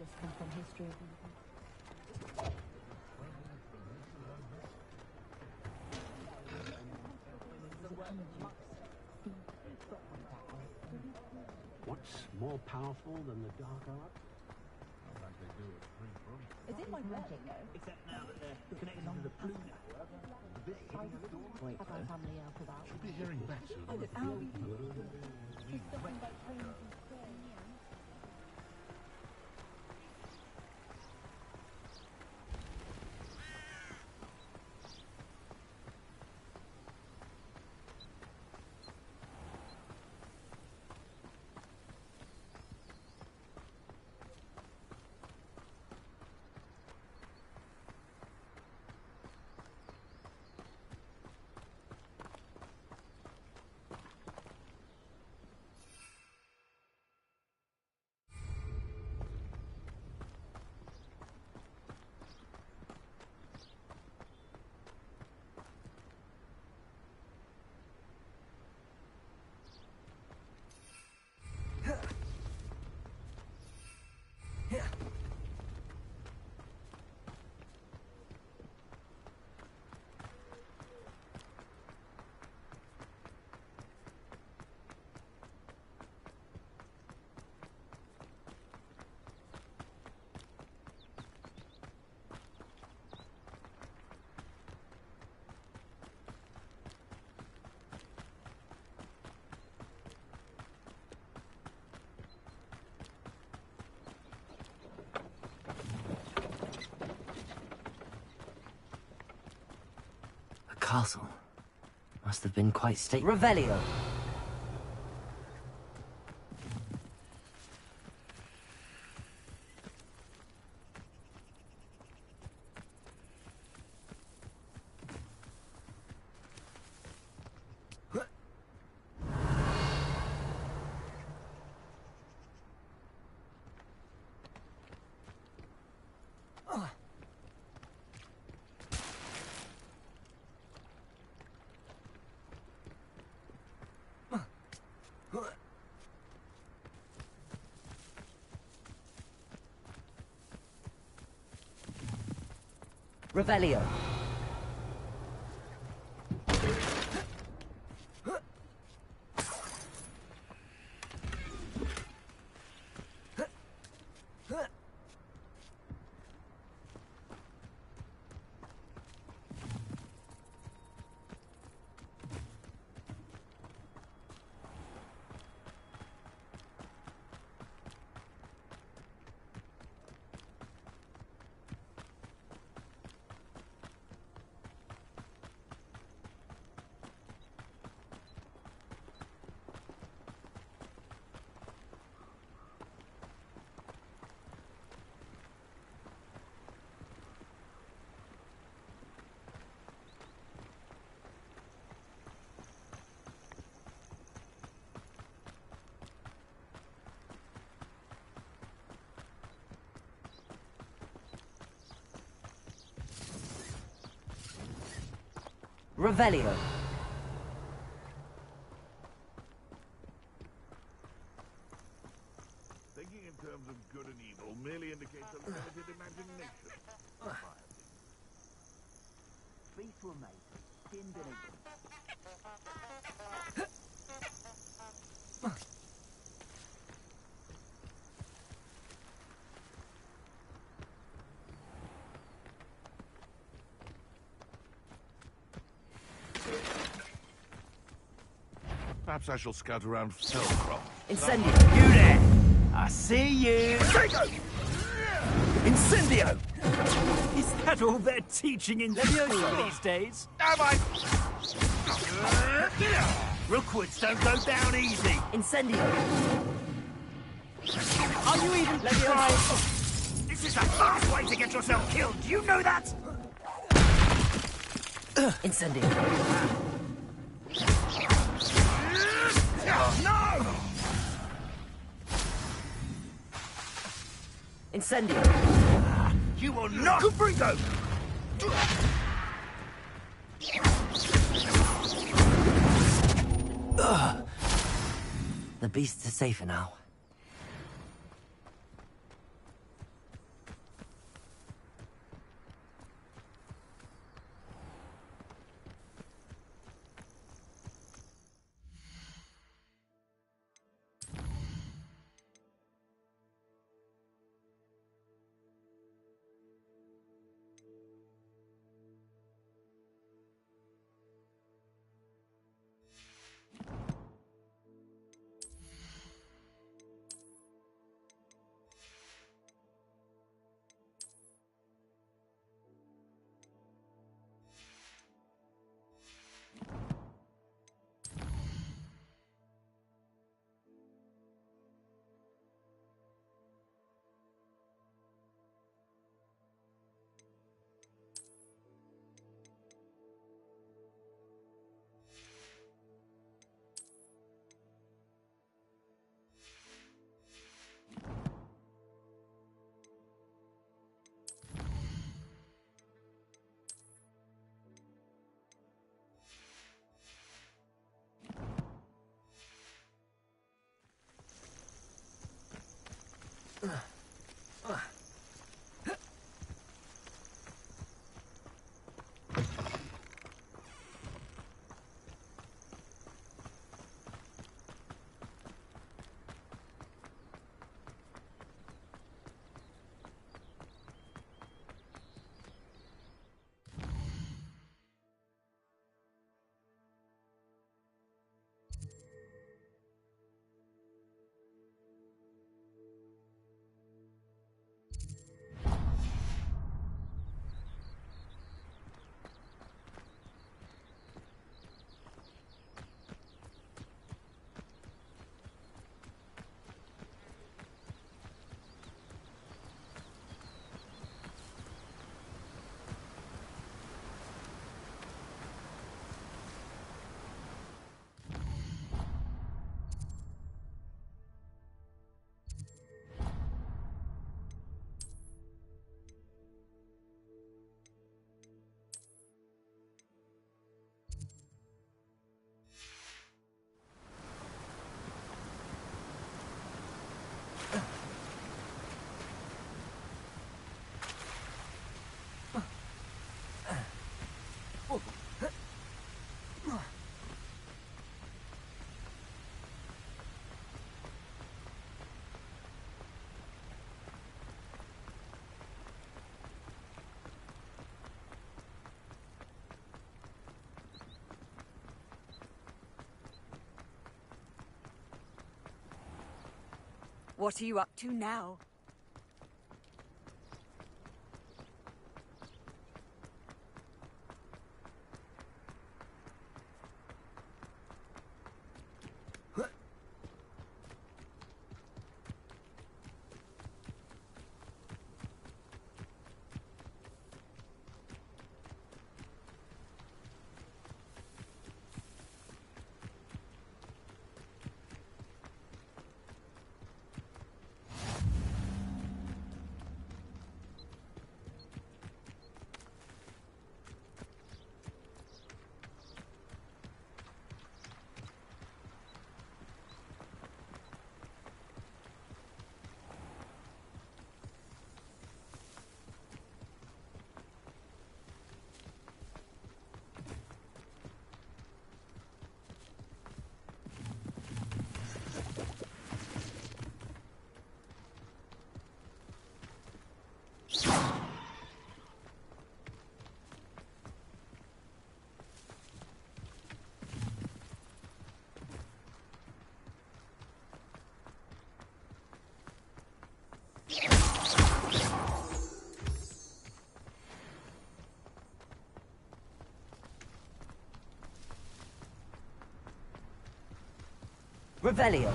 just come from history. What's more powerful than the dark art? Is it like magic, though? Except now that they're connected to the Blue Network. Wait, have our family out about. Should be hearing back soon. Castle. Must have been quite Revelio. Revelio. Revelio. Thinking in terms of good and evil merely indicates a limited imagination. Beasts were made, skinned and eaten. Perhaps I shall scout around Selcroft. Incendio. You there! I see you! Incendio. Is that all they're teaching in school these days? Am I? Rookwoods don't go down easy! Incendio. Are you even trying? This is the fast way to get yourself killed, do you know that? Incendio. No! Incendio. You will not... Gryffindor! The beasts are safer now. What are you up to now? Revelio.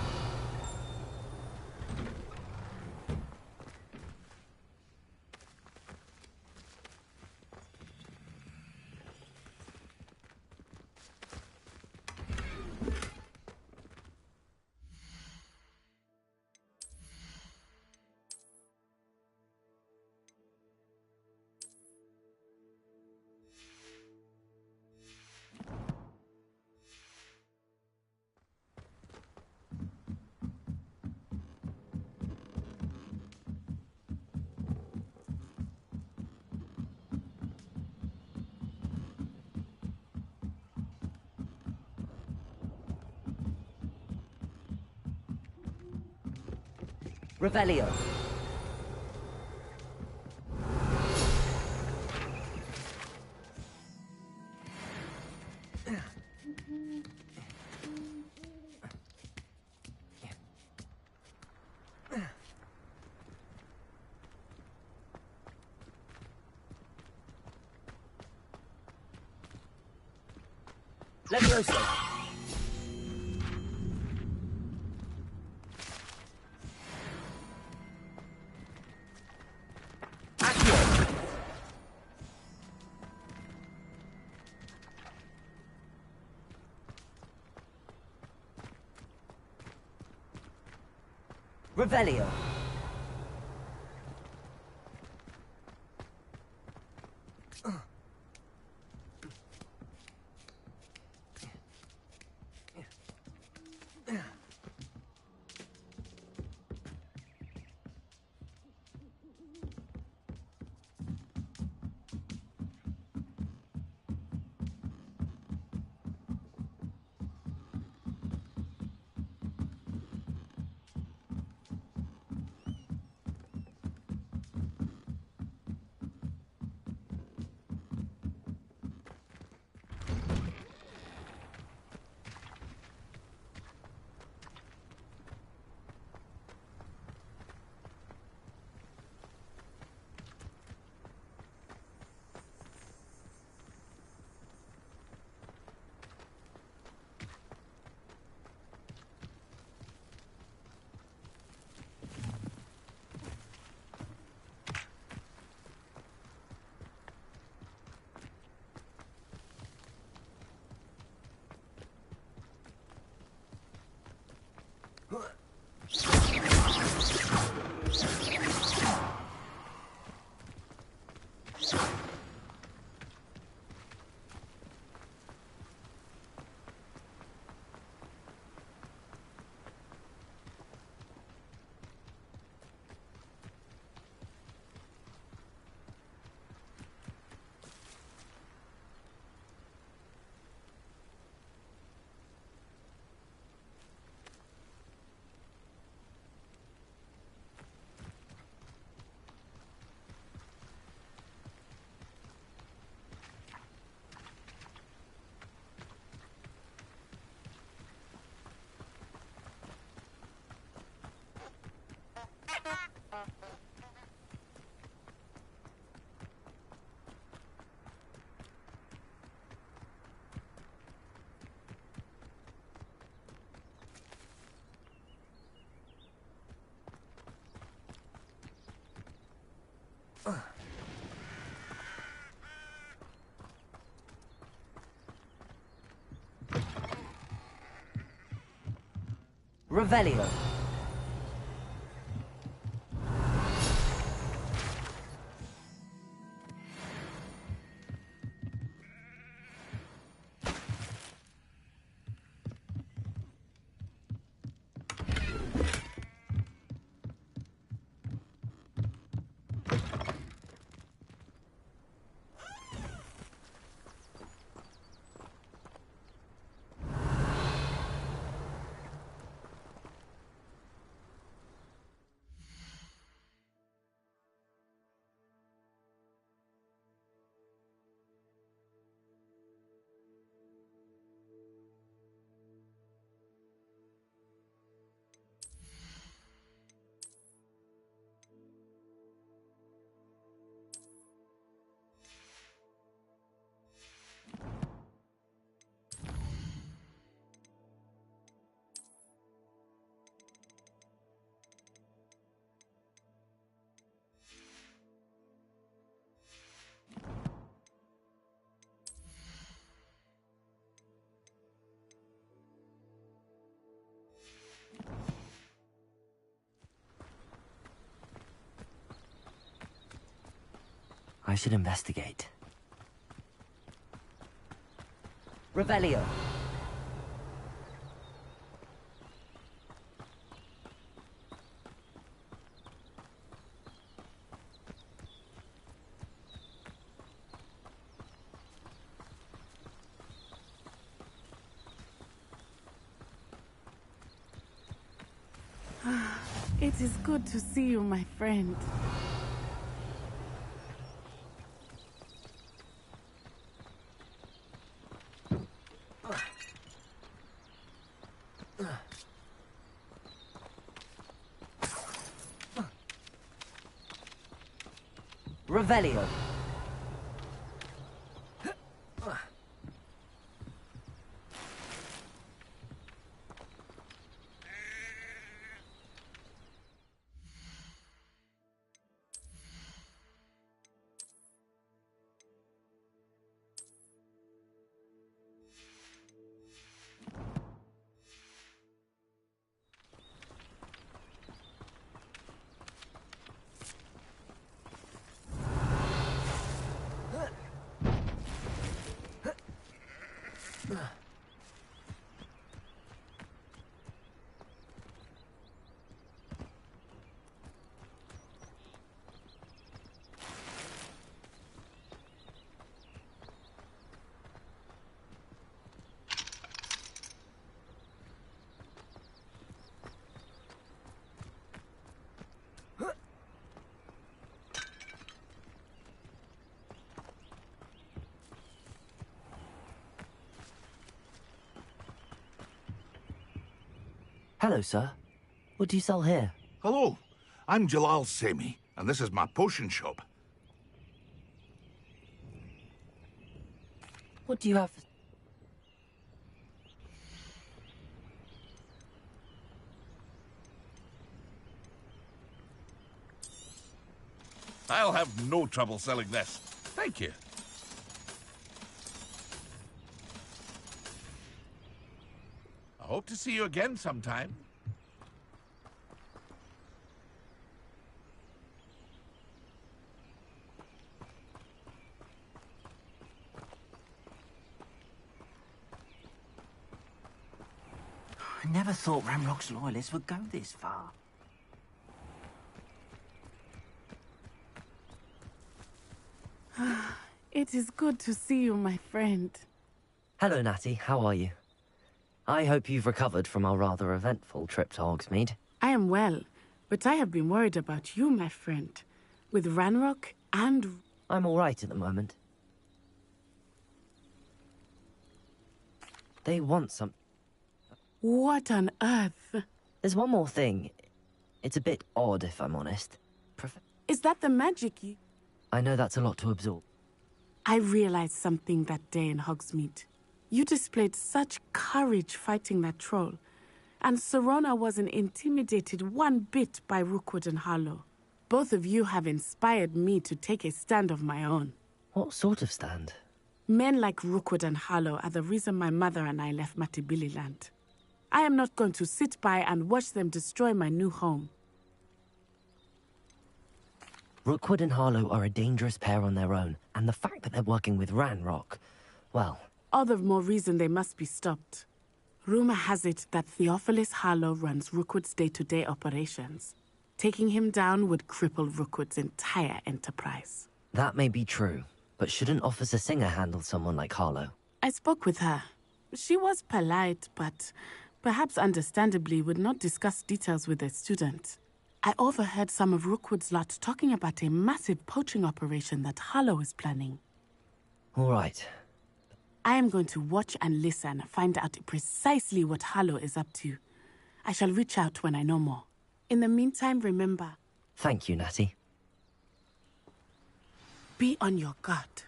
Revelio. Levioso. Revelio. Revelio. I should investigate. Revelio. It is good to see you, my friend. Revelio. Hello, sir. What do you sell here? Hello, I'm Jalal Semi, and this is my potion shop. What do you have? I'll have no trouble selling this. Thank you. I hope to see you again sometime. I never thought Ramrock's loyalists would go this far. It is good to see you, my friend. Hello, Natty. How are you? I hope you've recovered from our rather eventful trip to Hogsmeade. I am well, but I have been worried about you, my friend. With Ranrock and... I'm all right at the moment. They want some... What on earth? There's one more thing. It's a bit odd, if I'm honest. Is that the magic you... I know that's a lot to absorb. I realized something that day in Hogsmeade. You displayed such courage fighting that troll, and Serona wasn't intimidated one bit by Rookwood and Harlow. Both of you have inspired me to take a stand of my own. What sort of stand? Men like Rookwood and Harlow are the reason my mother and I left Matibili land. I am not going to sit by and watch them destroy my new home. Rookwood and Harlow are a dangerous pair on their own, and the fact that they're working with Ranrock, well... All the more reason they must be stopped. Rumor has it that Theophilus Harlow runs Rookwood's day-to-day operations. Taking him down would cripple Rookwood's entire enterprise. That may be true, but shouldn't Officer Singer handle someone like Harlow? I spoke with her. She was polite, but perhaps understandably would not discuss details with a student. I overheard some of Rookwood's lot talking about a massive poaching operation that Harlow is planning. All right. I am going to watch and listen, find out precisely what Harlow is up to. I shall reach out when I know more. In the meantime, remember... Thank you, Natty. Be on your guard.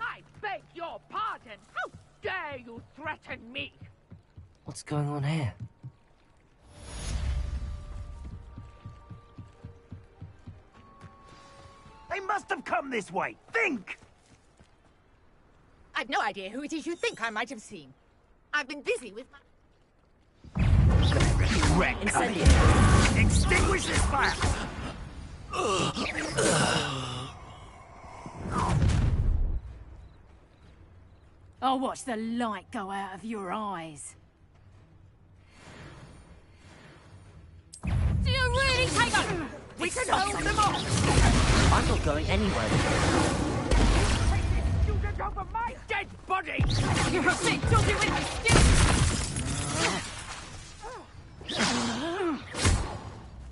I beg your pardon! How dare you threaten me? What's going on here? They must have come this way. Think! I've no idea who it is you think I might have seen. I've been busy with my... Wreck coming. Incendiary. Extinguish this fire! I'll watch the light go out of your eyes. Do you really take up? We can hold them off! I'm not going anywhere. Student over my dead body! You're a bit dodgy with me still!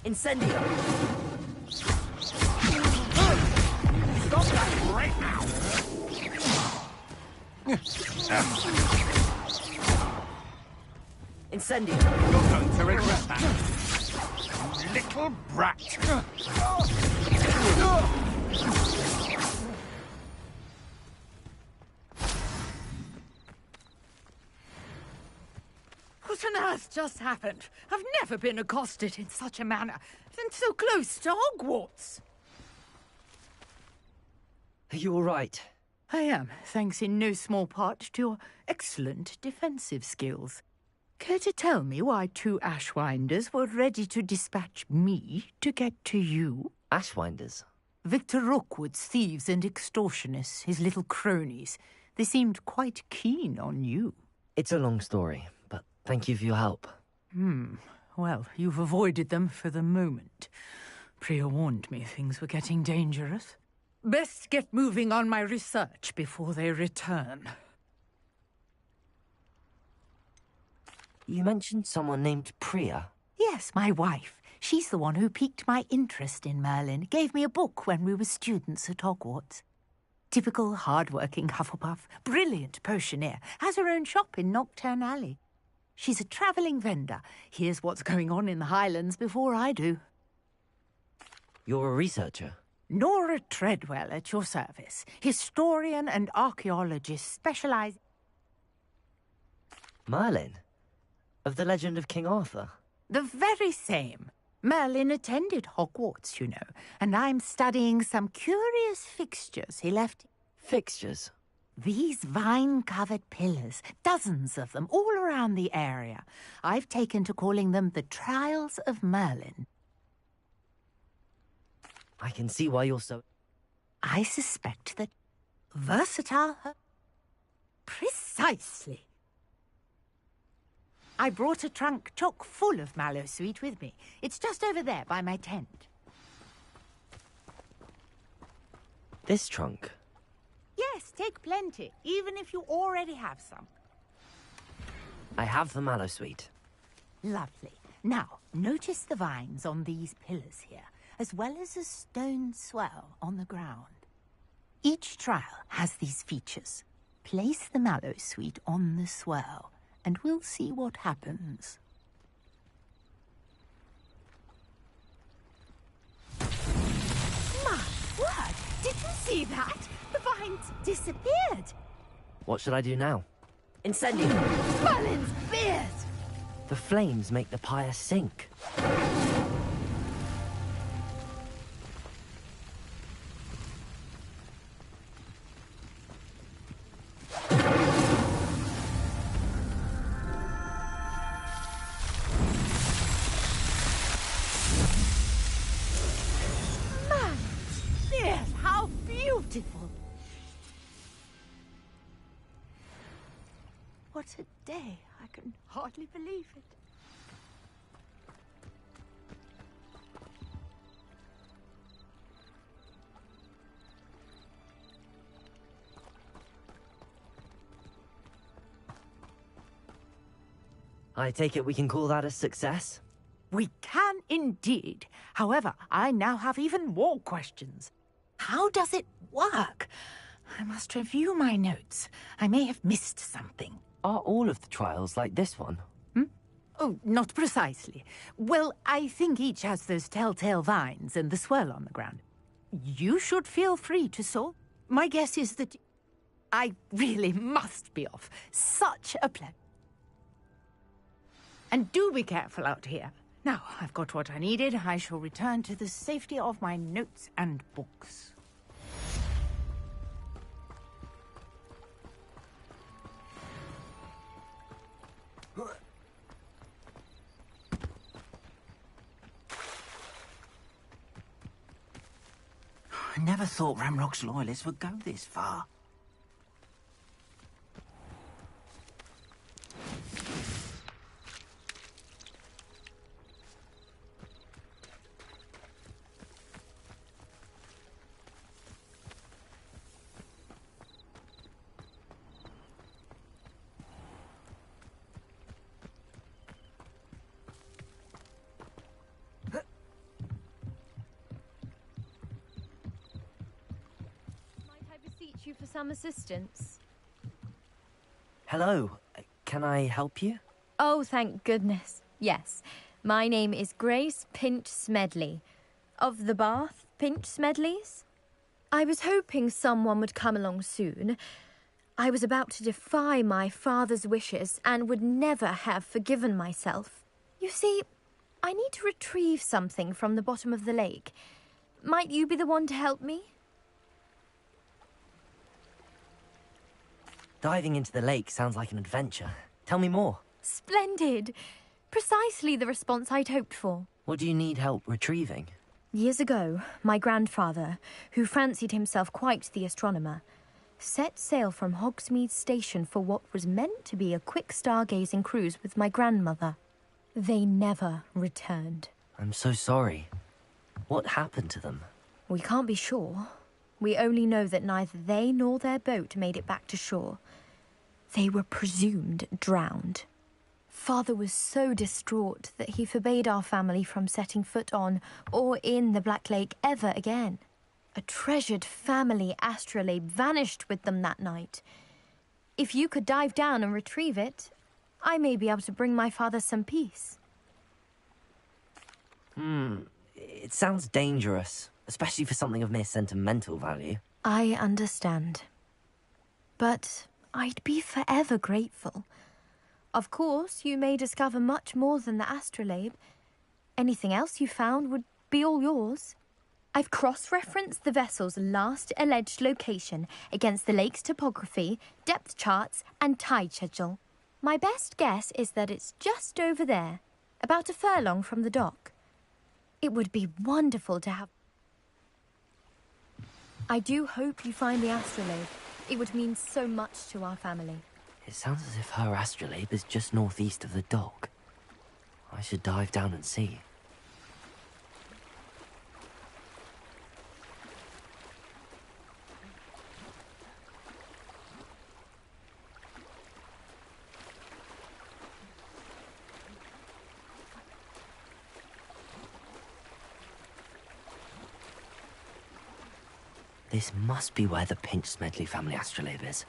Incendio! Stop that right now! Incendio! You're going to regret that. Little brat! What on earth just happened? I've never been accosted in such a manner, and so close to Hogwarts. Are you all right? I am, thanks in no small part to your excellent defensive skills. Care to tell me why two Ashwinders were ready to dispatch me to get to you? Ashwinders? Victor Rookwood's thieves and extortionists, his little cronies. They seemed quite keen on you. It's a long story, but thank you for your help. Well, you've avoided them for the moment. Priya warned me things were getting dangerous. Best get moving on my research before they return. You mentioned someone named Priya. Yes, my wife. She's the one who piqued my interest in Merlin. Gave me a book when we were students at Hogwarts. Typical hard-working Hufflepuff, brilliant potioneer, has her own shop in Knockturn Alley. She's a travelling vendor. Hears what's going on in the Highlands before I do. You're a researcher? Nora Treadwell at your service. Historian and archaeologist specialising... Merlin? Of the legend of King Arthur? The very same. Merlin attended Hogwarts, you know, and I'm studying some curious fixtures he left. Fixtures? These vine-covered pillars, dozens of them, all around the area. I've taken to calling them the Trials of Merlin. I can see why you're so... I suspect that... versatile... Precisely. I brought a trunk chock full of mallowsweet with me. It's just over there by my tent. This trunk? Yes, take plenty, even if you already have some. I have the mallowsweet. Lovely. Now, notice the vines on these pillars here, as well as a stone swell on the ground. Each trial has these features. Place the mallowsweet on the swell, and we'll see what happens. My word! Did you see that? The vines disappeared. What should I do now? Incendio! Merlin's beard! The flames make the pyre sink. Yes, how beautiful! What a day. I can hardly believe it. I take it we can call that a success? We can indeed. However, I now have even more questions. How does it work? I must review my notes. I may have missed something. Are all of the trials like this one? Oh, not precisely. Well, I think each has those telltale vines and the swirl on the ground. You should feel free to solve. My guess is that I really must be off. Such a pleasure. And do be careful out here. Now, I've got what I needed. I shall return to the safety of my notes and books. I never thought Ramrock's loyalists would go this far. You for some assistance? Hello, can I help you? Oh, thank goodness. Yes. My name is Grace Pinch Smedley. Of the Bath Pinch Smedleys? I was hoping someone would come along soon. I was about to defy my father's wishes and would never have forgiven myself. You see, I need to retrieve something from the bottom of the lake. Might you be the one to help me? Diving into the lake sounds like an adventure. Tell me more. Splendid! Precisely the response I'd hoped for. What do you need help retrieving? Years ago, my grandfather, who fancied himself quite the astronomer, set sail from Hogsmeade Station for what was meant to be a quick stargazing cruise with my grandmother. They never returned. I'm so sorry. What happened to them? We can't be sure. We only know that neither they nor their boat made it back to shore. They were presumed drowned. Father was so distraught that he forbade our family from setting foot on or in the Black Lake ever again. A treasured family astrolabe vanished with them that night. If you could dive down and retrieve it, I may be able to bring my father some peace. It sounds dangerous, especially for something of mere sentimental value. I understand. But I'd be forever grateful. Of course, you may discover much more than the astrolabe. Anything else you found would be all yours. I've cross-referenced the vessel's last alleged location against the lake's topography, depth charts, and tide schedule. My best guess is that it's just over there, about a furlong from the dock. It would be wonderful to have... I do hope you find the astrolabe. It would mean so much to our family. It sounds as if her astrolabe is just northeast of the dock. I should dive down and see. This must be where the Pinch Smedley family astrolabe is.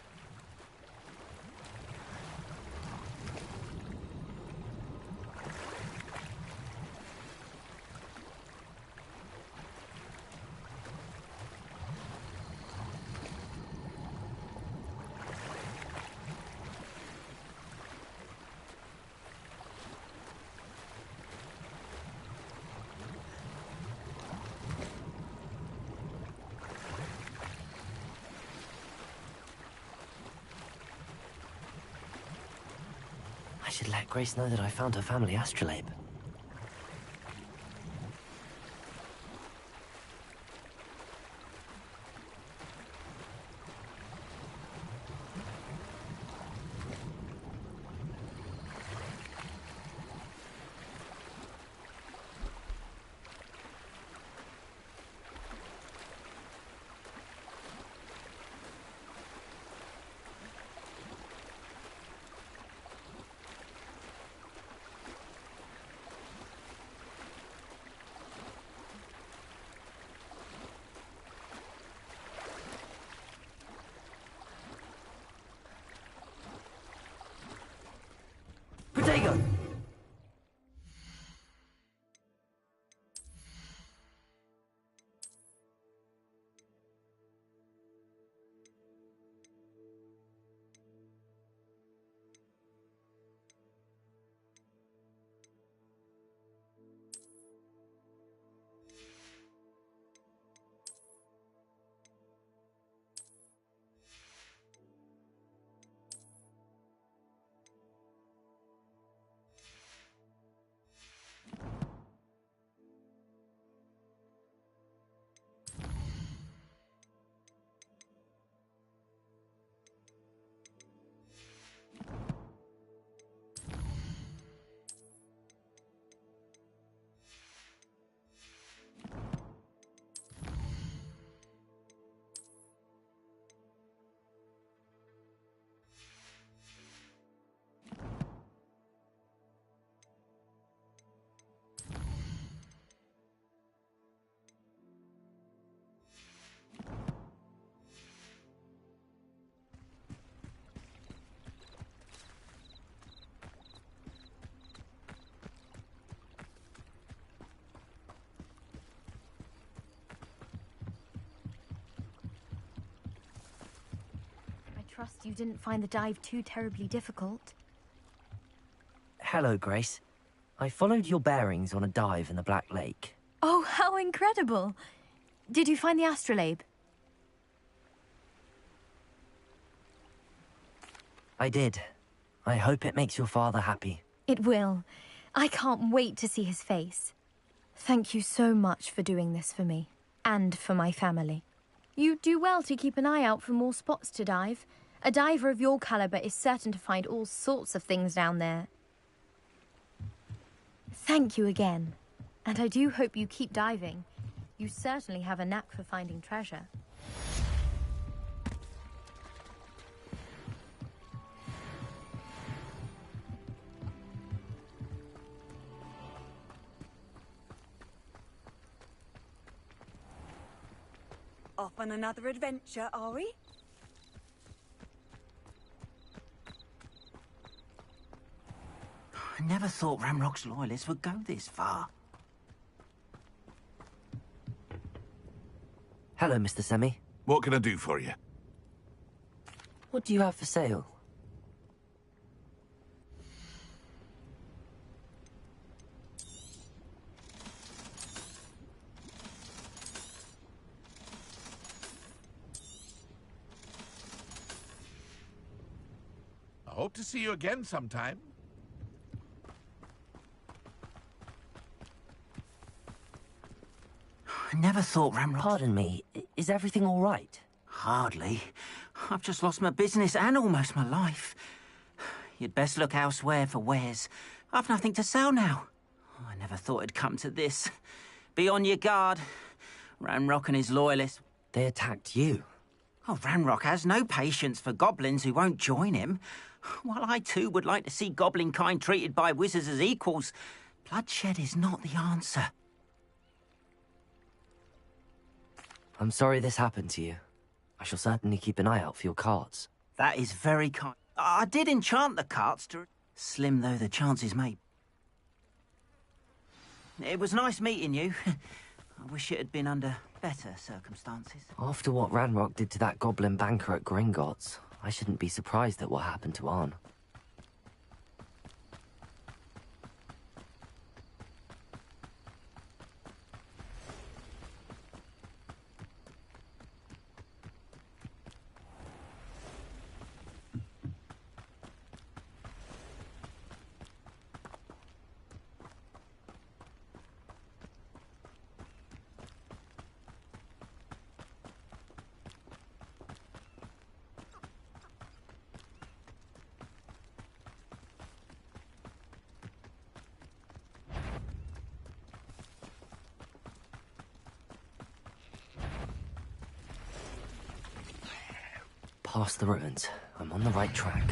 should let Grace know that I found her family astrolabe. Protego! Trust you didn't find the dive too terribly difficult. Hello, Grace. I followed your bearings on a dive in the Black Lake. Oh, how incredible! Did you find the astrolabe? I did. I hope it makes your father happy. It will. I can't wait to see his face. Thank you so much for doing this for me. And for my family. You do well to keep an eye out for more spots to dive. A diver of your caliber is certain to find all sorts of things down there. Thank you again. And I do hope you keep diving. You certainly have a knack for finding treasure. Off on another adventure, are we? I never thought Ramrock's loyalists would go this far. Hello, Mr. Semi. What can I do for you? What do you have for sale? I hope to see you again sometime. I never thought Ramrock... Pardon me, is everything all right? Hardly. I've just lost my business and almost my life. You'd best look elsewhere for wares. I've nothing to sell now. I never thought it'd come to this. Be on your guard. Ramrock and his loyalists... They attacked you? Oh, Ramrock has no patience for goblins who won't join him. While I too would like to see goblin kind treated by wizards as equals, bloodshed is not the answer. I'm sorry this happened to you. I shall certainly keep an eye out for your carts. That is very kind. I did enchant the carts to... Slim though the chances may... It was nice meeting you. I wish it had been under better circumstances. After what Ranrock did to that goblin banker at Gringotts, I shouldn't be surprised at what happened to Arn. past the ruins. I'm on the right track.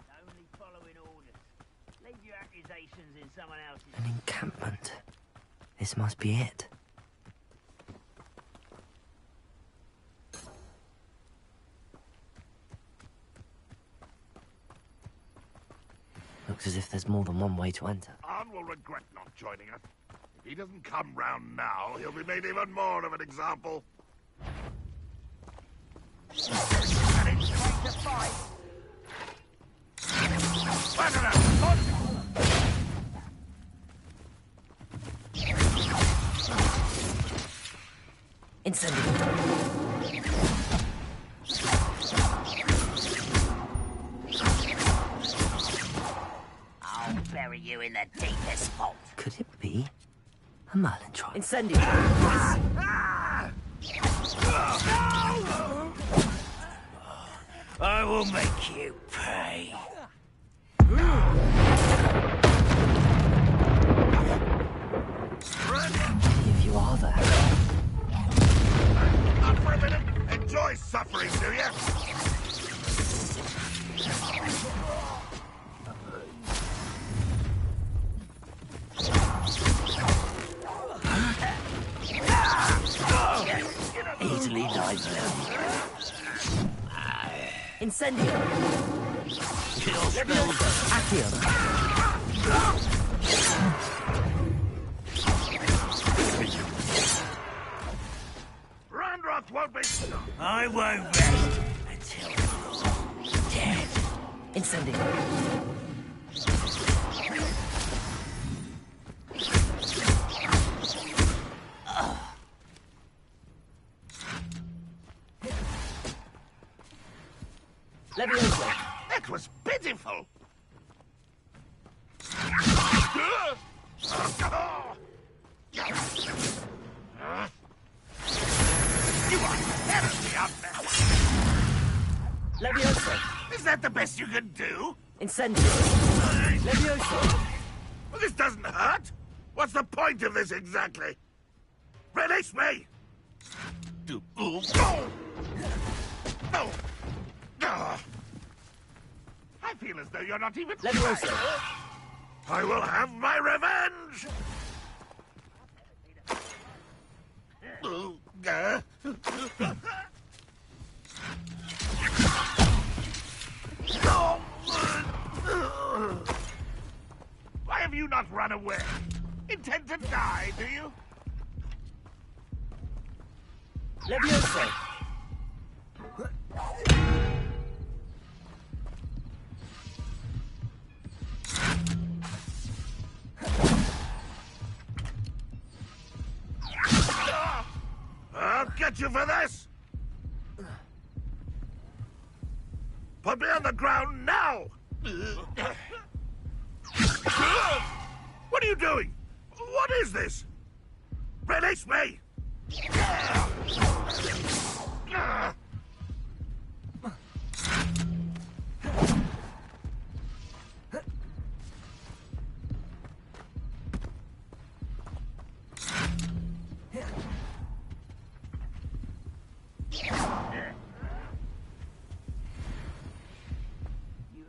Only following orders. Leave your accusations in someone else's. An encampment. This must be it. Looks as if there's more than one way to enter. Arn will regret not joining us. If he doesn't come round now, he'll be made even more of an example. And it's going to fight. Incendiary. I'll bury you in the deepest vault. Could it be a Merlin tribe? Incendiary. I will make you pay. If you are there. Not for a minute. Enjoy suffering, do you? Easily diverted. Incendiary. Accio. Randroth won't be stopped. I won't rest until you're dead. Incendiary. Leviosa. That was pitiful. You are terribly outmatched. Leviosa. Is that the best you can do? Incendiary. Leviosa. Well, this doesn't hurt. What's the point of this exactly? Release me! No! No! I feel as though you're not even Leviosa. I will have my revenge! Why have you not run away? Intend to die, do you? Leviosa. I'll get you for this! Put me on the ground now! What are you doing? What is this? Release me! You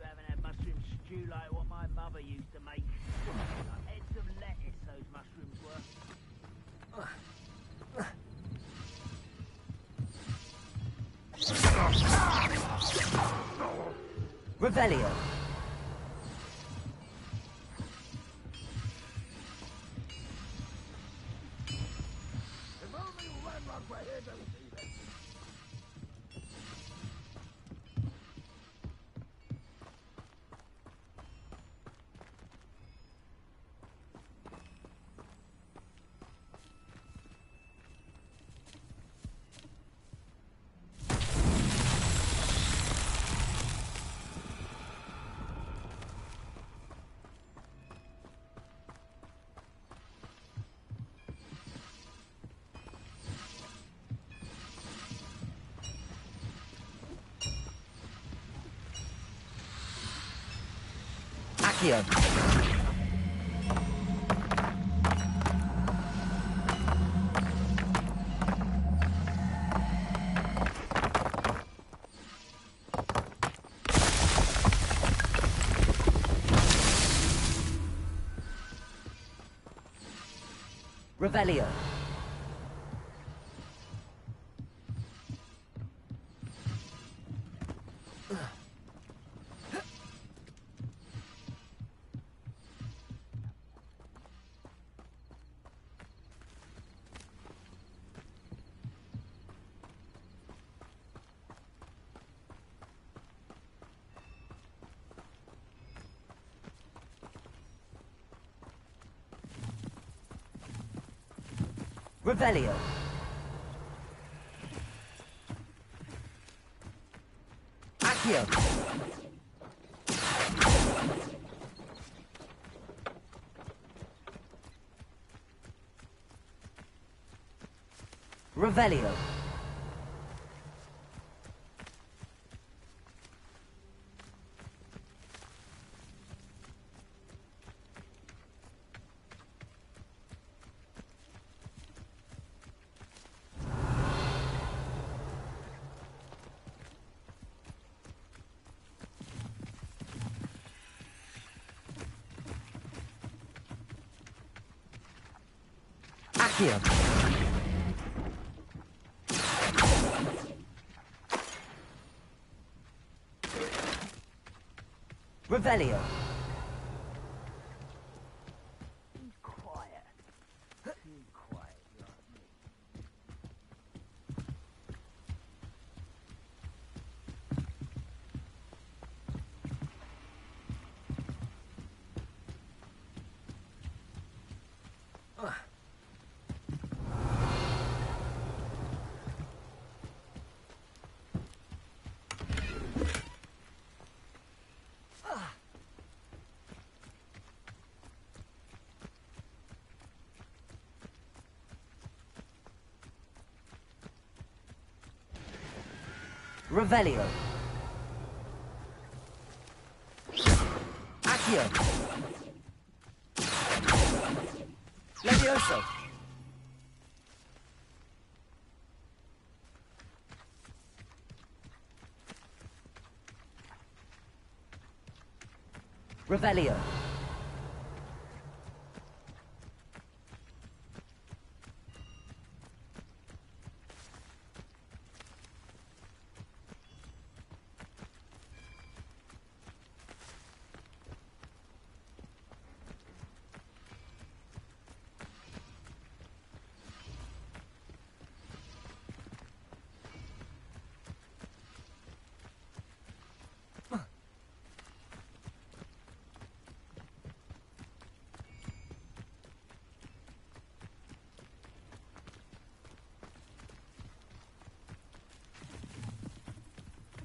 haven't had mushroom stew like what my mother used to make. Like heads of lettuce, those mushrooms were. Revelio. If only Landlock were here to see this. Accio. Revelio. Revelio. Accio. Revelio. Accio. Revelio. Revelio. Accio. Levioso. Revelio.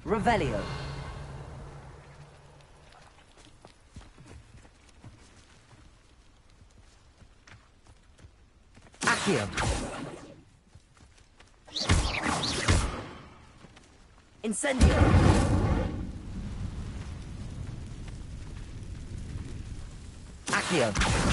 Revelio. Accio. Incendio. Accio.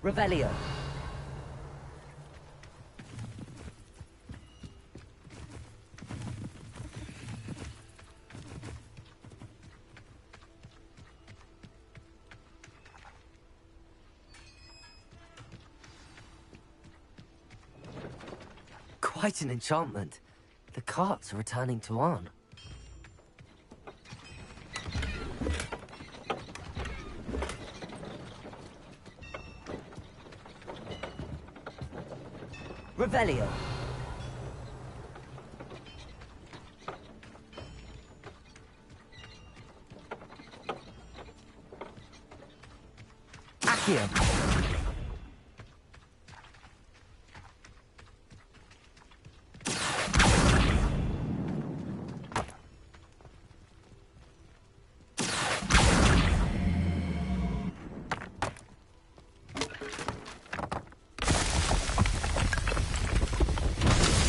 Revelio. Quite an enchantment. The carts are returning to Arn. Revelio. Accio.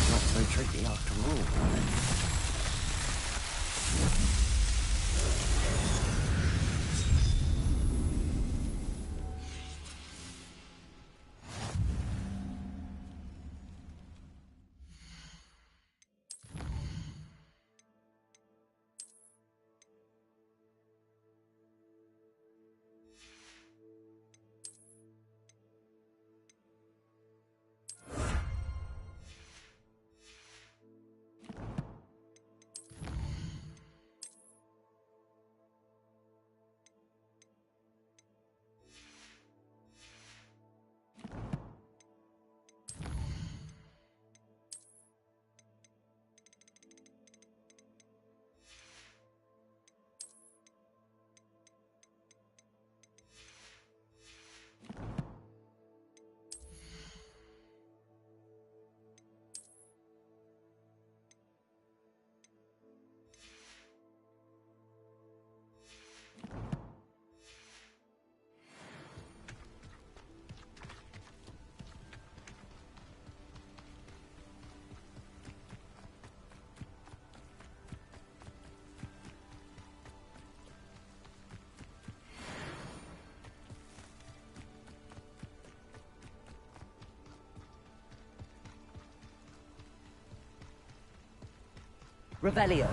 Not so tricky after all. Revelio.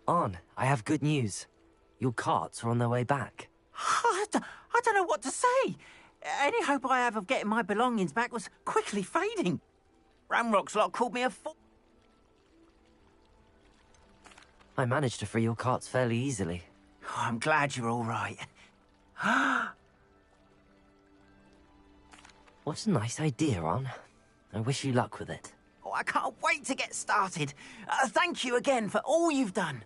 Arn, I have good news. Your carts are on their way back. I don't know what to say. Any hope I have of getting my belongings back was quickly fading. Ramrock's lot called me a fool. I managed to free your carts fairly easily. Oh, I'm glad you're all right. What a nice idea, Arn. I wish you luck with it. Oh, I can't wait to get started. Thank you again for all you've done.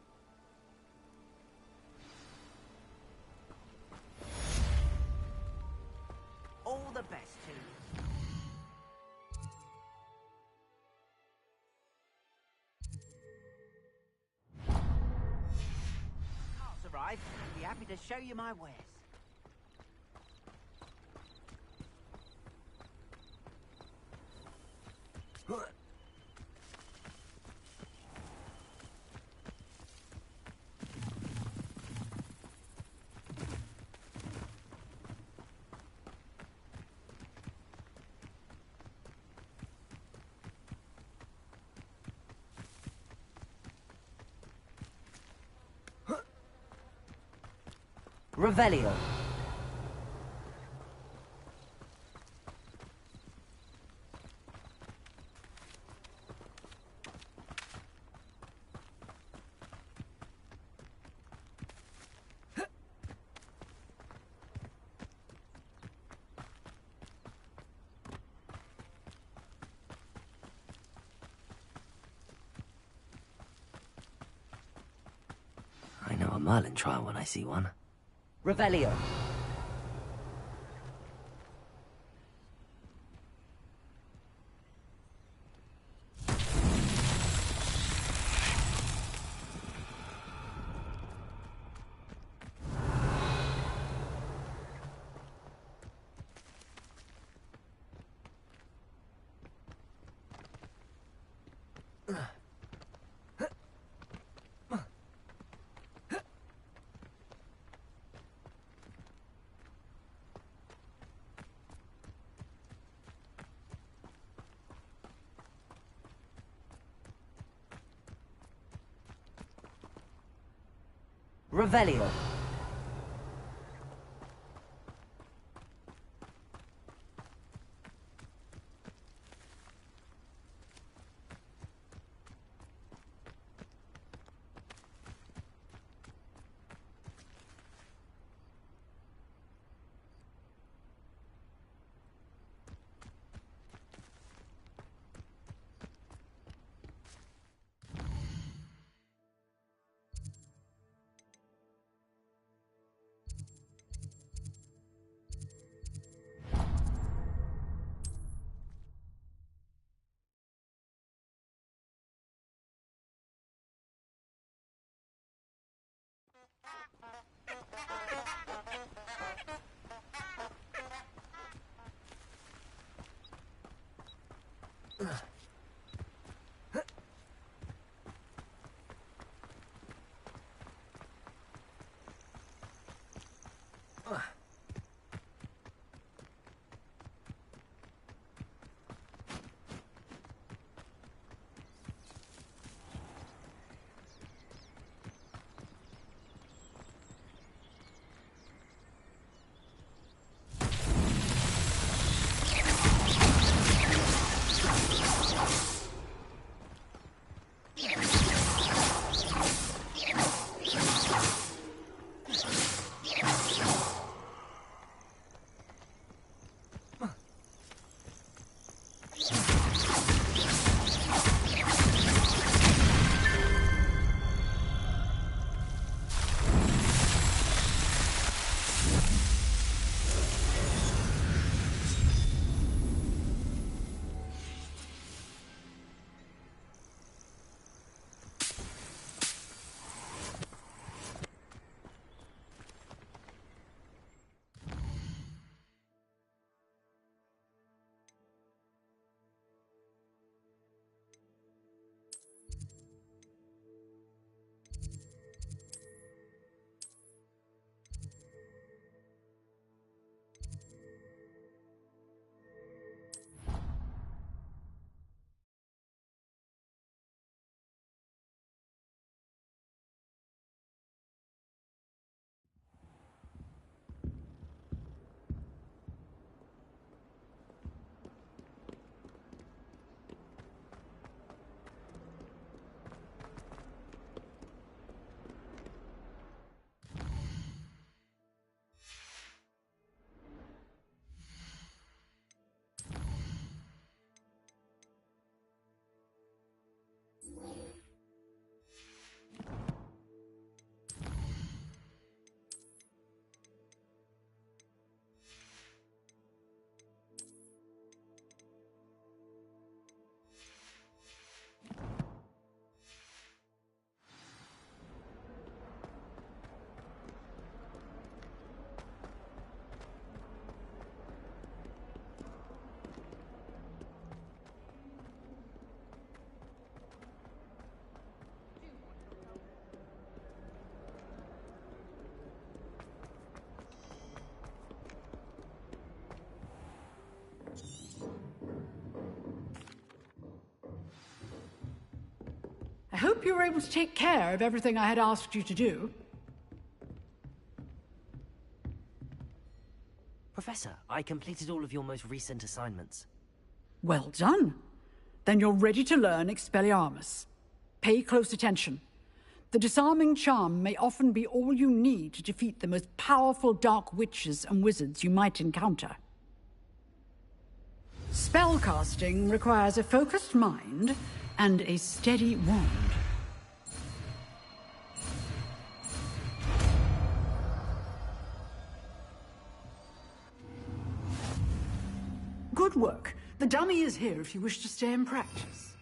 All the best to you. Carts arrived. I'll be happy to show you my wares. Revelio. I know a Merlin trial when I see one. Revelio. Revelio. I hope you were able to take care of everything I had asked you to do. Professor, I completed all of your most recent assignments. Well done. Then you're ready to learn Expelliarmus. Pay close attention. The disarming charm may often be all you need to defeat the most powerful dark witches and wizards you might encounter. Spellcasting requires a focused mind and a steady wand. Good work. The dummy is here if you wish to stay and practice.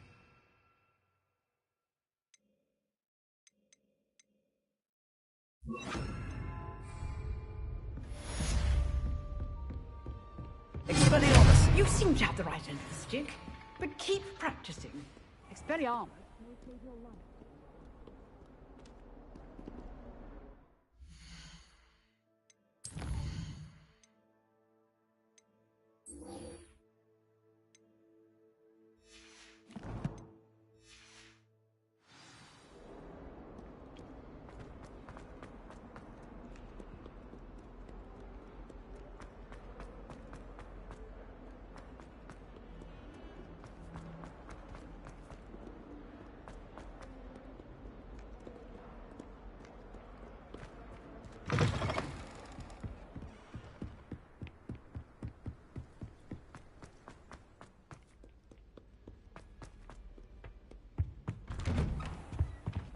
Expelliarmus! You seem to have the right end of the stick, but keep practicing. Expelliarmus may save your life.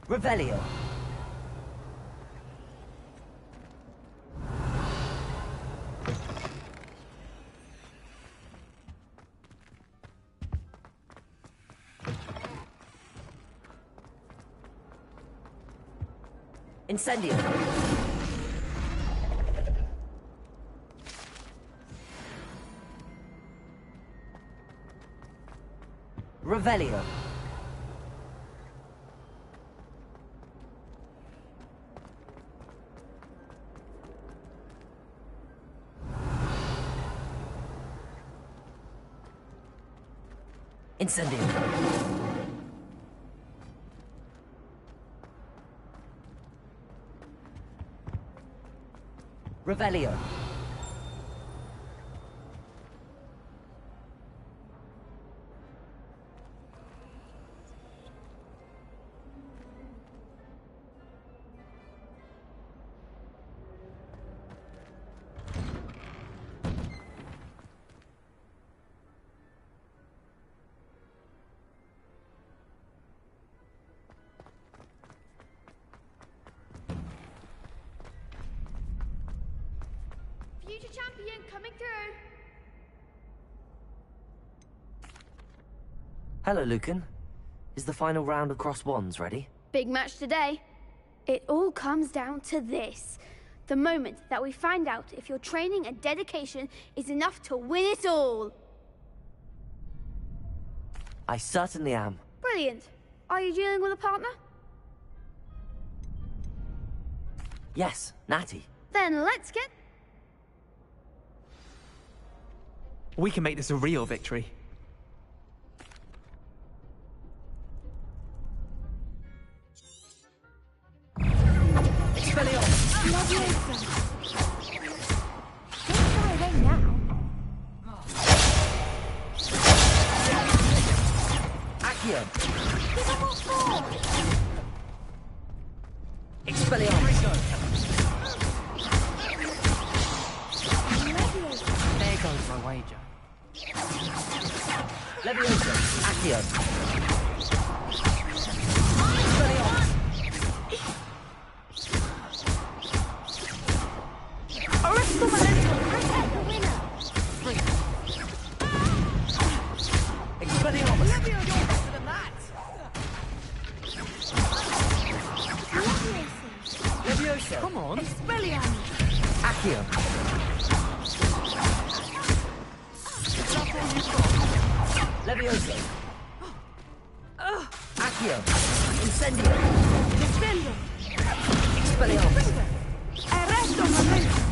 Revelio. Incendio. Revelio. Incendio. Revelio. Future champion coming through. Hello, Lucan. Is the final round of Cross Wands ready? Big match today. It all comes down to this. The moment that we find out if your training and dedication is enough to win it all. I certainly am. Brilliant. Are you dealing with a partner? Yes, Natty. Then let's get... We can make this a real victory. Expelliarmus! Don't fly away now. Accio! Give them what for! Expelliarmus! There goes my wager. Leviosa! Accio! Arresto Momentum! Protect the winner! Expelliarmus! Leviosa! Come on! Expelliarmus! Accio! Leviosa! Accio! Incendio! Defendo! Expelliarmus! Arresto Momentum!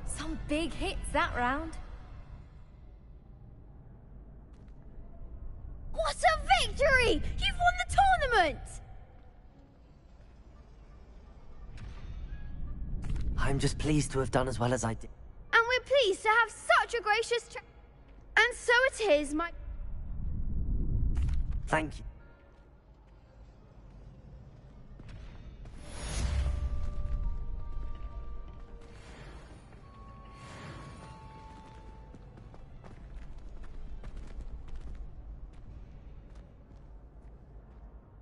Some big hits that round. What a victory! You've won the tournament! I'm just pleased to have done as well as I did. And we're pleased to have such a gracious And so it is, my... Thank you.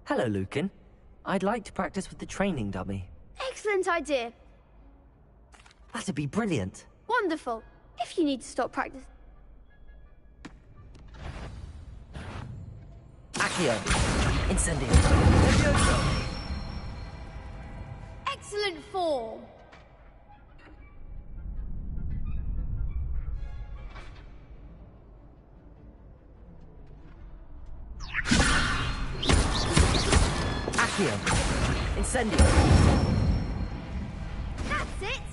Hello, Lucan. I'd like to practice with the training dummy. Excellent idea. That'd be brilliant. Wonderful. If you need to stop practice... Accio! Incendio! Excellent form. Accio! Incendio! That's it.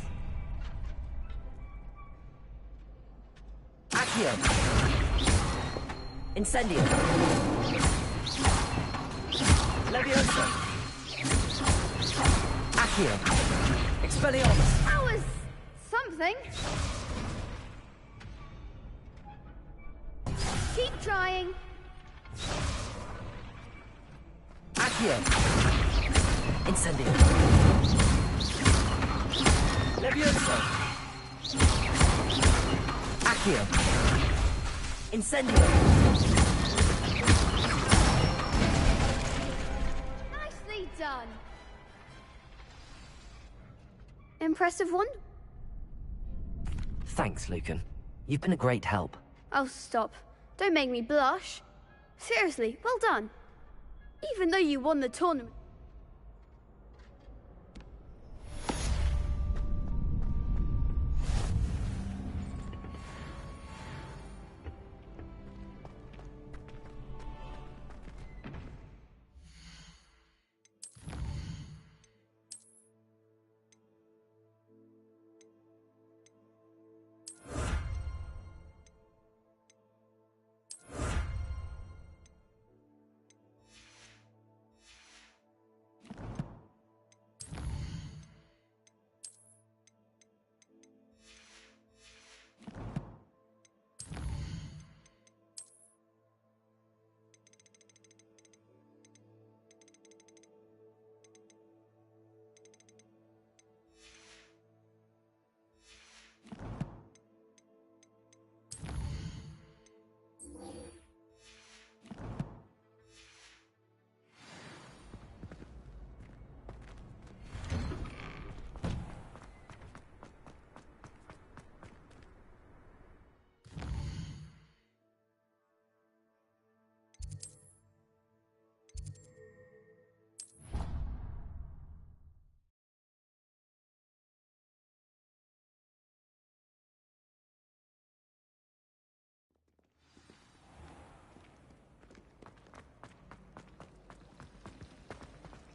Accio! Incendio! Leviosa! Accio! Expelliarmus! That was something. Keep trying. Accio! Incendio! Leviosa! Accio! Incendio! impressive one. Thanks, Lucan. You've been a great help. Oh, stop. Don't make me blush. Seriously, well done. Even though you won the tournament.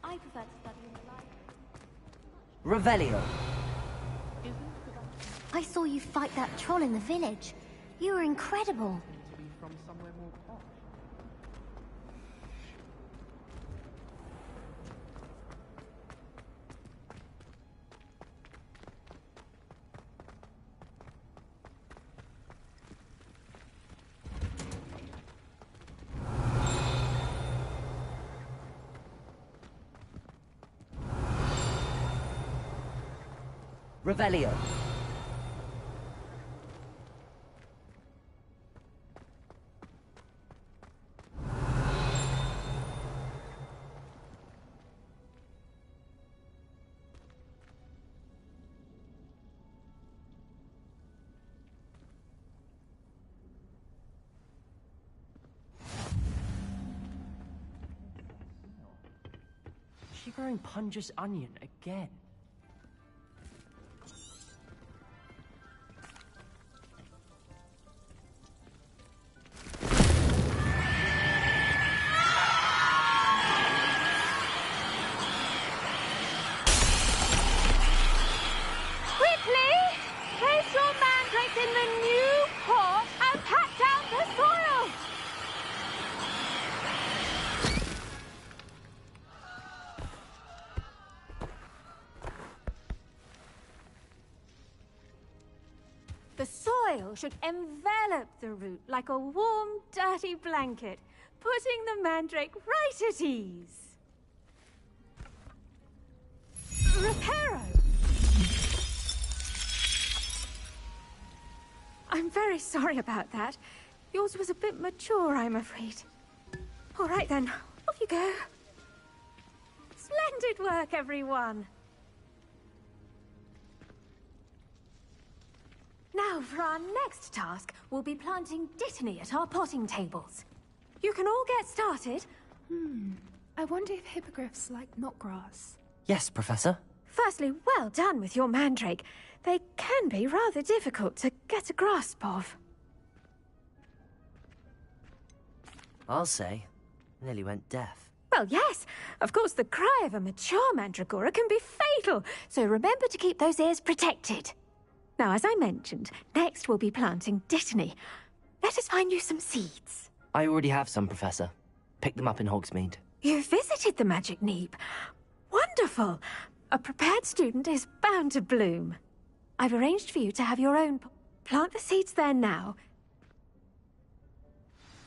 I prefer to study in the library. Revelio. I saw you fight that troll in the village. You were incredible. Revelio. Is she growing Punja's onion again? The soil should envelop the root like a warm, dirty blanket, putting the mandrake right at ease. Reparo! I'm very sorry about that. Yours was a bit mature, I'm afraid. All right then, off you go. Splendid work, everyone. Now, for our next task, we'll be planting dittany at our potting tables. You can all get started. I wonder if hippogriffs like knotgrass. Yes, Professor. Firstly, well done with your mandrake. They can be rather difficult to get a grasp of. I'll say. Nearly went deaf. Well, yes. Of course, the cry of a mature mandragora can be fatal, so remember to keep those ears protected. Now, as I mentioned, next we'll be planting dittany. Let us find you some seeds. I already have some, Professor. Picked them up in Hogsmeade. You visited the Magic Neep. Wonderful. A prepared student is bound to bloom. I've arranged for you to have your own. Plant the seeds there now.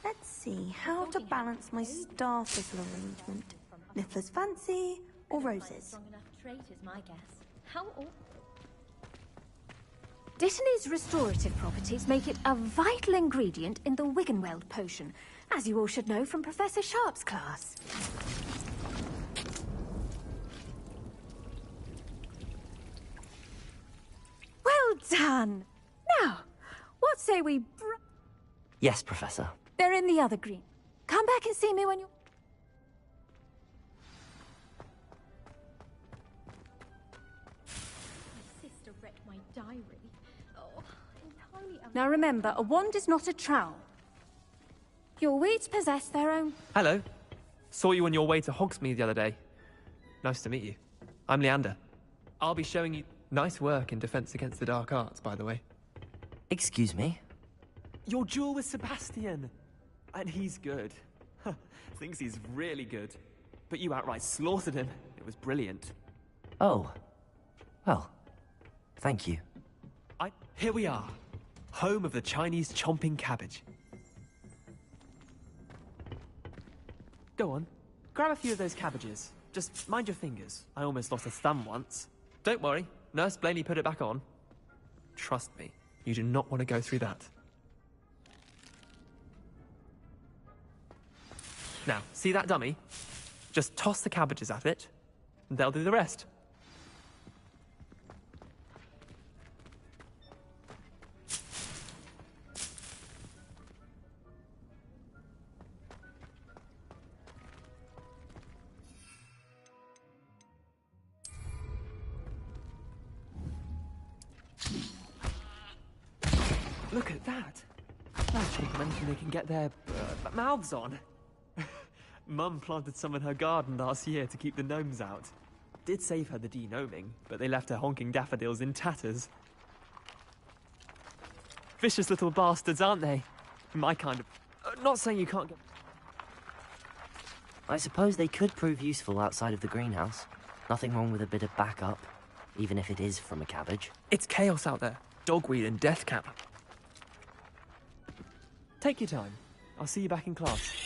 Let's see how to balance my star thistle arrangement. Niffler's fancy or roses? Strong enough trait is my guess. How Dittany's restorative properties make it a vital ingredient in the Wiggenweld potion, as you all should know from Professor Sharp's class. done. Now, what say we... Yes, Professor. They're in the other green. Come back and see me when you... My sister read my diary. Oh, entirely... Now remember, a wand is not a trowel. Your weeds possess their own... Hello. Saw you on your way to Hogsmeade the other day. Nice to meet you. I'm Leander. I'll be showing you... Nice work in Defense Against the Dark Arts, by the way. Excuse me? Your duel with Sebastian! And he's good. Thinks he's really good. But you outright slaughtered him. It was brilliant. Oh. Well, thank you. Here we are. Home of the Chinese chomping cabbage. Go on. Grab a few of those cabbages. Just mind your fingers. I almost lost a thumb once. Don't worry. Nurse Blaney put it back on. Trust me. You do not want to go through that. Now, see that dummy? Just toss the cabbages at it, and they'll do the rest. Look at that! That's anything they can get their mouths on. Mum planted some in her garden last year to keep the gnomes out. Did save her the de-gnoming, but they left her honking daffodils in tatters. Vicious little bastards, aren't they? My kind of... not saying you can't get... I suppose they could prove useful outside of the greenhouse. Nothing wrong with a bit of backup, even if it is from a cabbage. It's chaos out there. Dogweed and deathcap. Take your time. I'll see you back in class.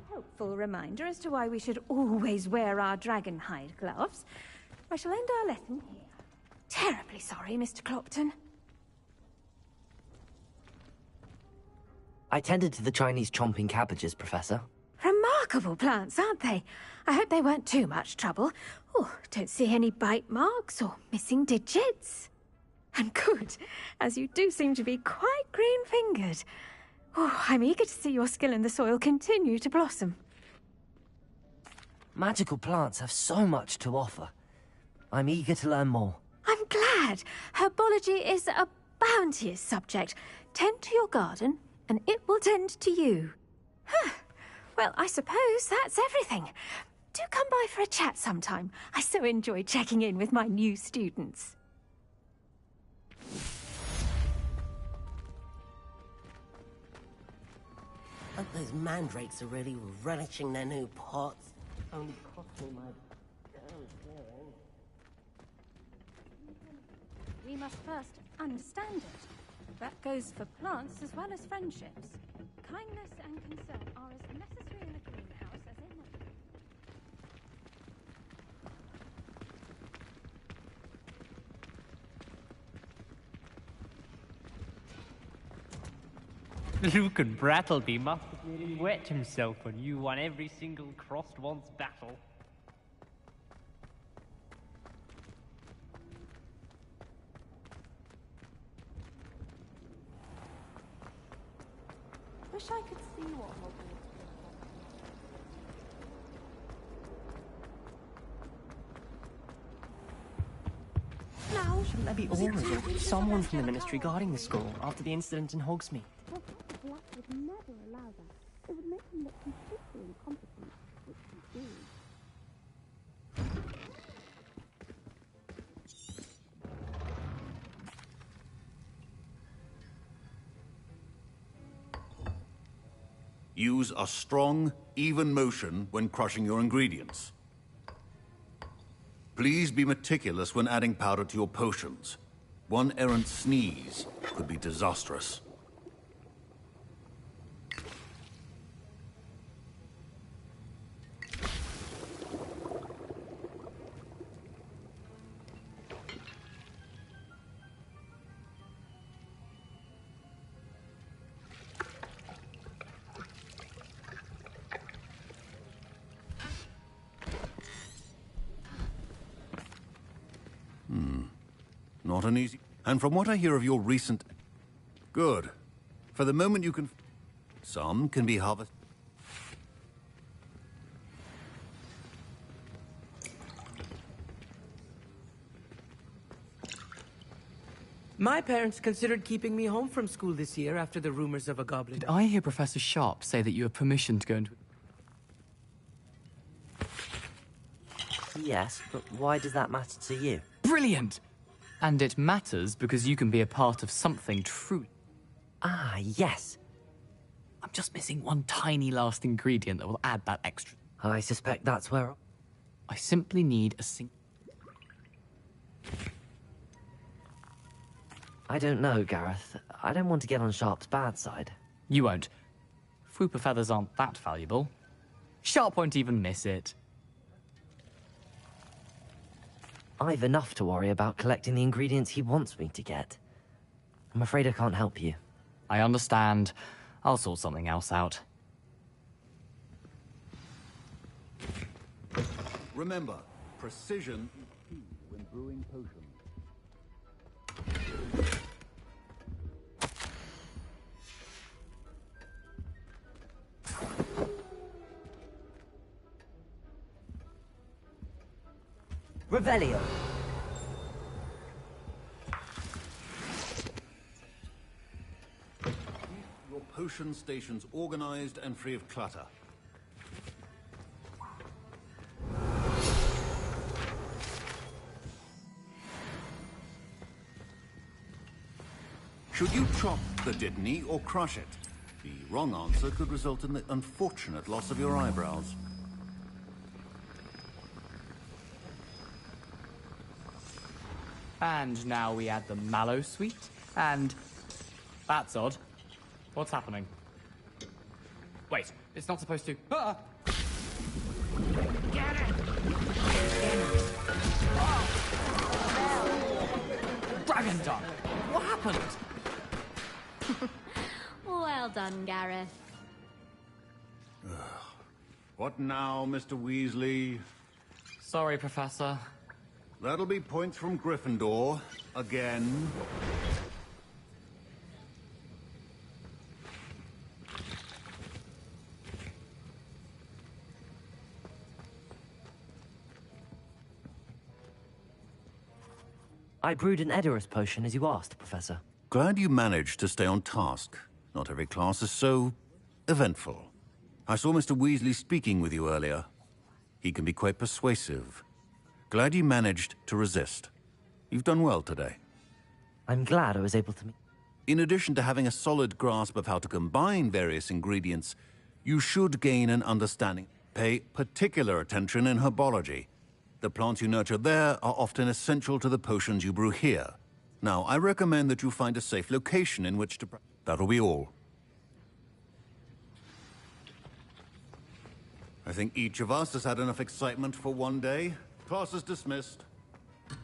Helpful reminder as to why we should always wear our dragon hide gloves. I shall end our lesson here. Terribly sorry, Mr. Clopton. I tended to the Chinese chomping cabbages, Professor. Remarkable plants, aren't they? I hope they weren't too much trouble. Oh, don't see any bite marks or missing digits. And good, as you do seem to be quite green-fingered. Oh, I'm eager to see your skill in the soil continue to blossom. Magical plants have so much to offer. I'm eager to learn more. I'm glad. Herbology is a bounteous subject. Tend to your garden, and it will tend to you. Huh. Well, I suppose that's everything. Do come by for a chat sometime. I so enjoy checking in with my new students. I hope those mandrakes are really relishing their new pots. Only cost me my damn hearing. We must first understand it. That goes for plants as well as friendships. Kindness and concern are as necessary in a greenhouse as in Luke and Brattleby must have really wet himself when you won every single crossed once battle. Wish I could see what Hogwarts Now, shouldn't there be orders or someone from the Ministry guarding the school after the incident in Hogsmeade? Black would never allow that. It would make him look completely incompetent, which he do. Use a strong, even motion when crushing your ingredients. Please be meticulous when adding powder to your potions. One errant sneeze could be disastrous. not an easy... And from what I hear of your recent... Good. For the moment you can... Some can be harvested. My parents considered keeping me home from school this year after the rumors of a goblin. Did I hear Professor Sharp say that you have permission to go into... Yes, but why does that matter to you? Brilliant! And it matters because you can be a part of something true. Ah, yes. I'm just missing one tiny last ingredient that will add that extra. I suspect that's where... I simply need a I don't know, Gareth. I don't want to get on Sharp's bad side. You won't. Fwooper feathers aren't that valuable. Sharp won't even miss it. I've enough to worry about collecting the ingredients he wants me to get. I'm afraid I can't help you. I understand. I'll sort something else out. Remember, precision is key when brewing potions. Revelio. Your potion stations organized and free of clutter. Should you chop the dittany or crush it? The wrong answer could result in the unfortunate loss of your eyebrows. And now we add the mallow sweet, and... That's odd. What's happening? Wait, it's not supposed to... Ah! Get it! Dragon Dunk! What happened? Well done, Gareth. What now, Mr. Weasley? Sorry, Professor. That'll be points from Gryffindor. Again. I brewed an Edorus potion as you asked, Professor. Glad you managed to stay on task. Not every class is so... eventful. I saw Mr. Weasley speaking with you earlier. He can be quite persuasive. Glad you managed to resist. You've done well today. I'm glad I was able to... In addition to having a solid grasp of how to combine various ingredients, you should gain an understanding. Pay particular attention in herbology. The plants you nurture there are often essential to the potions you brew here. Now, I recommend that you find a safe location in which to... That'll be all. I think each of us has had enough excitement for one day. Class is dismissed. I've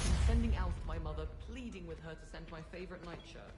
been sending Alf my mother, pleading with her to send my favorite nightshirt.